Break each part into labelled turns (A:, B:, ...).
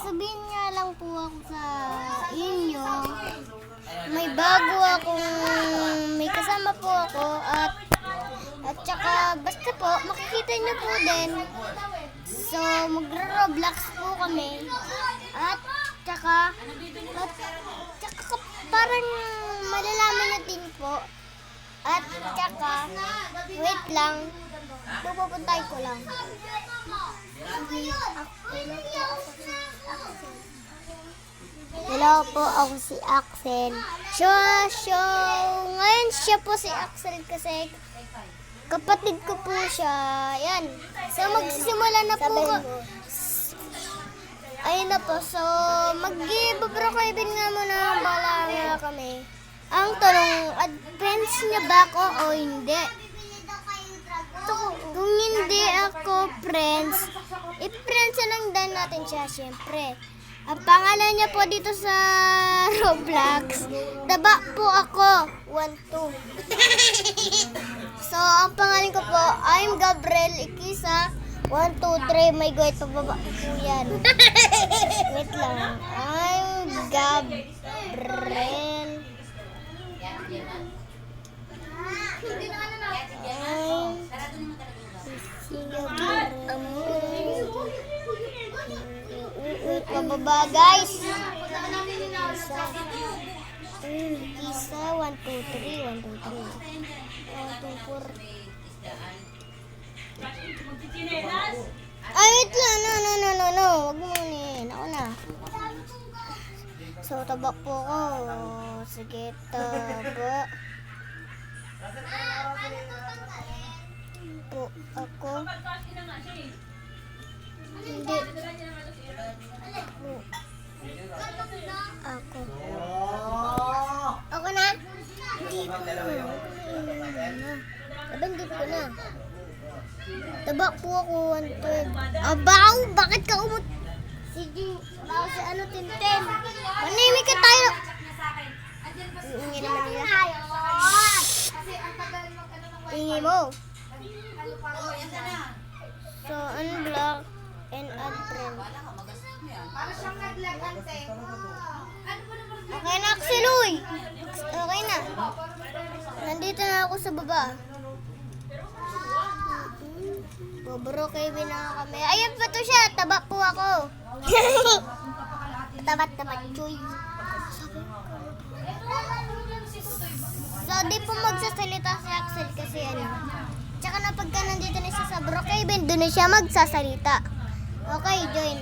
A: sasabihin nga lang po ako sa inyo, may bago akong, may kasama po ako at saka basta po, makikita niyo po din. So, magro-Roblox po kami at saka parang malalaman niyo din po at saka, wait lang, pupuntahin ko lang. Hello po, ako si Axel. Ngayon siya po si Axel kasi kapatid ko po siya. Yan. So magsisimula na po. Ayun na po. So mag-i-broadcast nga muna bala nga kami. Ang tanong, friends niya ba ako o hindi? Kung hindi ako friends, i-friends lang din natin siya syempre. Ang pangalan niya po dito sa Roblox, Taba po ako, 1-2. So, ang pangalan ko po, I'm Gabriel Ikisa, 1-2-3, may guide pababa po yan. Wait lang, I'm Gabriel. Pababa guys. Isa 1, 2, 3, 1, 2, 3, 1, 2, 4. Ay, wait lang. No. Wag mo unin. Ako na. So, taba po ko. Sige, taba. Po ako. Hindi. Ako. Ako na? Hindi ko na. Nabanggit ko na. Taba po ako, 112. Abaw! Bakit ka umut... Sige, baka si ano, Tintin. Manimik ka tayo. Iingi naman nila. Iingi mo. So, unblock and add friend. Okay na, Axel, uy. Okay na. Nandito na ako sa baba. Bobro kayo na kami. Ayun pa to siya. Taba po ako. Tabat, chuy. So, di po magsasalita si Axel kasi ano. Tsaka na pagka nandito na siya sa Brookhaven, doon na siya magsasalita. Okay, join.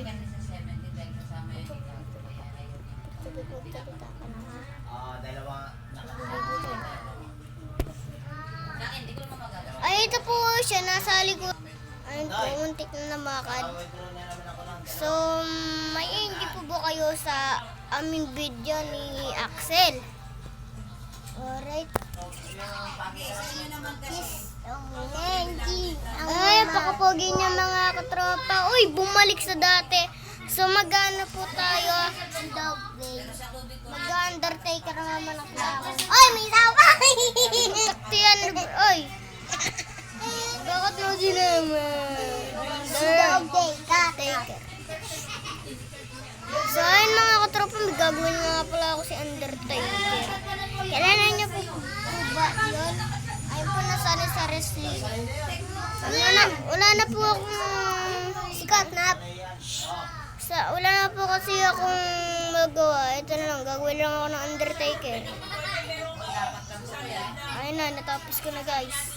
A: Ay, ito po siya. Nasa likod. Ayun po, muntik na namakad. So, may hindi po ba kayo sa aming video ni Axel? Alright. Ay, pakapogi niya mga katropa. Uy, bumalik sa dati. So, mag-ano po tayo? Mag-undertaker naman ako. Uy, may sawa! Taktiyan, uy. Bakit mo sinaman? Undertaker. So, ayun mga katropa, may gagawin nga pala ako si Undertaker. Kailangan niyo po ba yun? Ayun po nasali sa wrestling. Wala na po akong sikat na. Wala na po kasi akong magawa. Ito na lang, gagawin lang ako ng Undertaker. Ayun na, natapos ko na guys.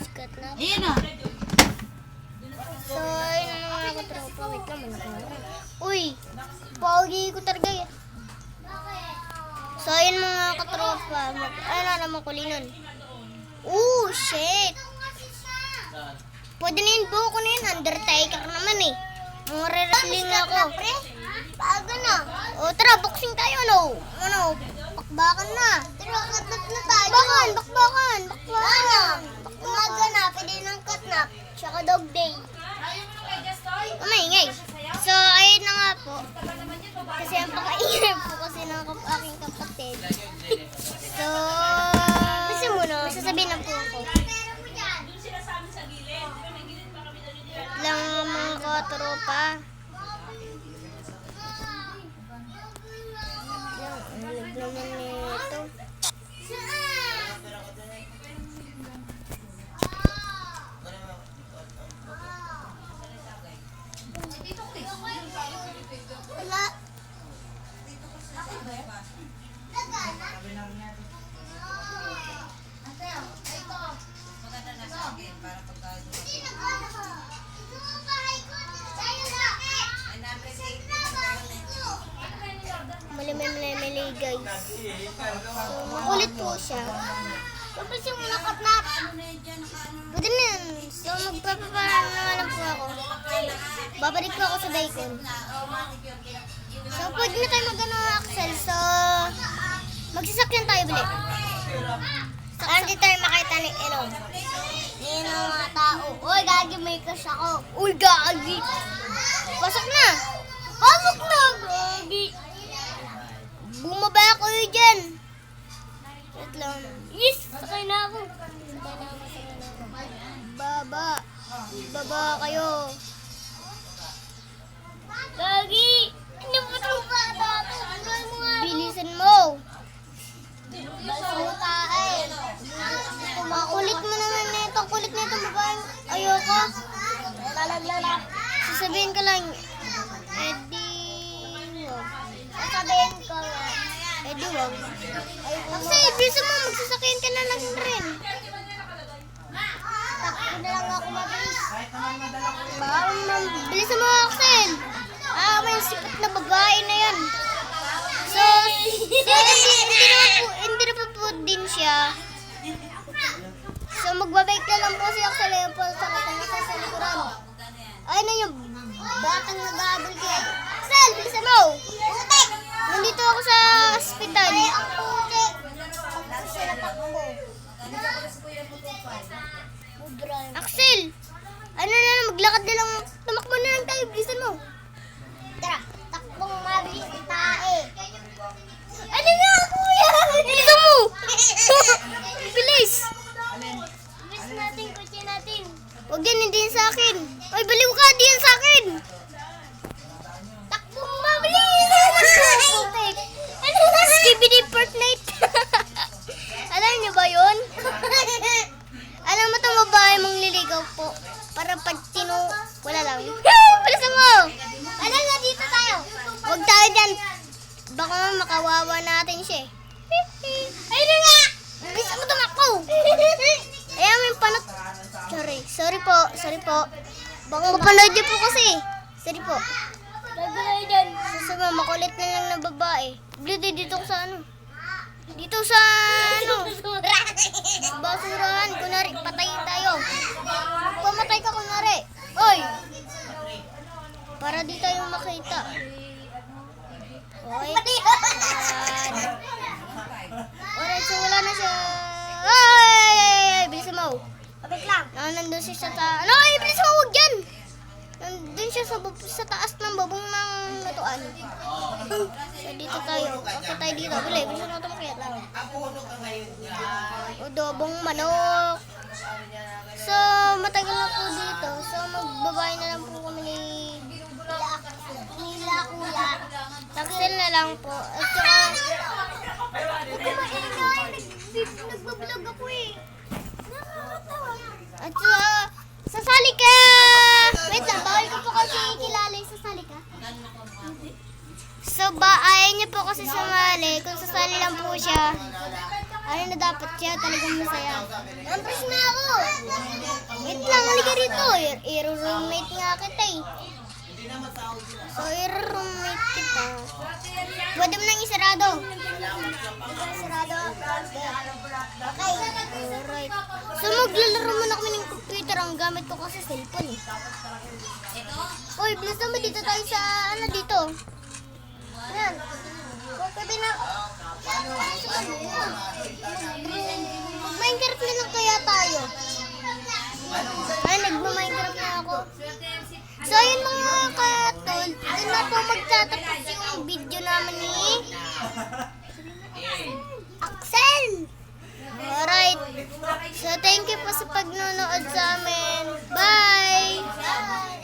A: Sikat na.
B: Ayan na.
A: So, ayun na mga katropa. Wait lang, uy, pogi ko talaga yan. So, ayun mga katropa. Ano naman kulinon. Oh, shit. Pwede na yun buho ko na yun. Undertaker naman eh. Mga re-wrestling ako. Bago na. O, tara, boxing tayo, no? Ano? Bakbakan na. Tara, katnap na tayo. Bakbakan. Umaga na, pwede ng katnap. Tsaka dog day. Kamay. So, ayun na nga po. Kasi ang pakaingay po kasi ng aking kapatid. So, kasi muna, sasabihin na po ako. Lang mga tropa. Ang naman nito. Wala. Malimay guys. So, makulit po siya. Tapos yung nakatnap. Pwede na yan. So, magpapaparaan naman po ako. Babalik po ako sa daikon. So, pwede na tayo mag-ano, Axel. So, magsasakyan tayo balik. Saan di tayo makita ni Elon? Yan ang mga tao. Uy, gagi, may crush ako. Uy, gagi. Pasok na. Pasok na, gagi. Bumaba ako yun dyan. Wait lang. Yes, sakay na ako. Baba. Baba kayo. Gagi. Ano ba ito? Bilisan mo. Basuta eh. Makulit mo naman nito. Kulit nito babae. Ayoko. Lalaglalak. Sasabihin ko lang. Eddie. Sasabihin ko nga. Eddie, wag. Kasi, bisa mo, magsasakyan ka na lang rin. Takbo na lang ako mabilis. Bilisan mo, Axel. May sikat na babae na yan. So hindi na po din siya. So, magbabike na lang po si Axel. Ayan po sa katanga sa likuran. Ayun na yung batang nag-aabol kaya. Axel, bilisan mo. Putik! Nandito ako sa hospital. Ang putik. Ang sinapak mo. Axel! Ano na, maglakad na lang. Tumakbo na lang tayo. Bilisan mo. Tara, takbong mabilis ng tae. Ano nga, kuya? Bilisan mo! Bilis! Bilis natin, kutsi natin. Huwag yan, hindi yan sa akin. Ay, baliw ka, di yan sa akin. Takbong mabilis! Putik. Ano nga? Skibidi Fortnite. Alam niyo ba yun? Alam mo itong babae mong liligaw po. Para pag wala lang. Bilisan mo! Ano nga, dito tayo. Huwag tayo dyan. Baka makawawa natin siya eh. Ayun na nga! Bilisan mo tumakbo! Ayan, may panot. Sorry po. Baka mapanood niyo po kasi. Sorry po. Lagay dyan. Sasama, makulit na lang na babae. Dito sa ano? Dito sa ano? Basurahan. Kunwari, patay tayo. Pamatay ka kunwari. Oy! Para di tayo makita. Okay. Alright, so wala na siya. Ay! Bilisan mo. Kapit lang. Nandun siya sa taas. Ano? Ay, bilisan mo. Huwag yan. Nandun siya sa taas ng babong ng natuan. So, dito tayo. Kapit tayo dito. Bilisan mo tumakit. Adobong manok. So, matagal na po dito. So, magbabae na lang po kami ni Kuya. Axel na lang po. At saka, nagbablog ako eh. At saka, sasali ka! Wait lang, bawal ko po kasi kilala yung sasali ka. So, ayaw niya po kasi sumali. Kung sasali lang po siya, ano na dapat siya? Talagang masaya. Nampres na ako! Wait lang, halika rito. I-roommate nga kita eh. So, i-roommate kita. Pwede mo nang isarado. Isarado? Okay. Alright. So, maglalaro muna kami ng computer. Ang gamit ko kasi cellphone eh. Uy, bilis naman dito tayo sa, ano dito? Ayan. Pwede na. Mag-Minecraft na lang kaya tayo. Ay, nagma-Minecraft na ako. So, ayun mga katol. Doon na po magtatapos yung video namin ni Axel. Alright. So, thank you po sa pagnunood sa amin. Bye! Bye!